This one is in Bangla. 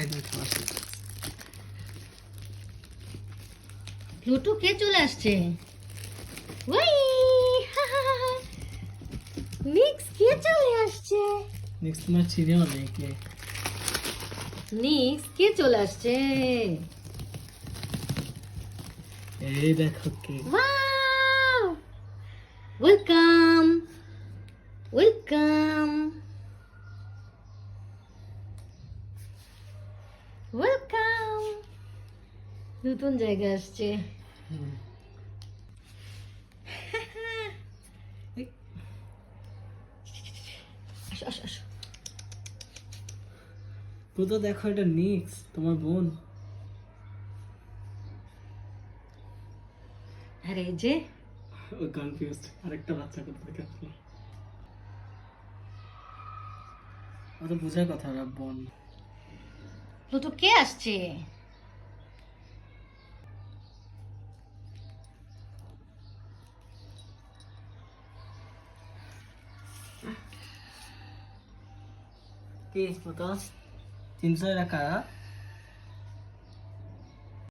একদম খাওয়া শেষ। প্লুটো কে চলে আসছে? ওই নিক্স কে চলে আসছে? নেক্সট তোমার চিনেও নেই কে। নিক্স কে চলে আসছে? এই দেখো কে। Wow, welcome welcome welcome. নতুন জায়গা আসছে। হুম। এই, আসো আসো আসো। তো দেখো এটা নিক্স তোমার বোন। আরে এই যে ও কনফিউজড, আরেকটা বাচ্চা কোথায় আসলো। ও তো বোঝার কথা না বোন। প্লুটো কে আসছে? কি মতো 300 টাকা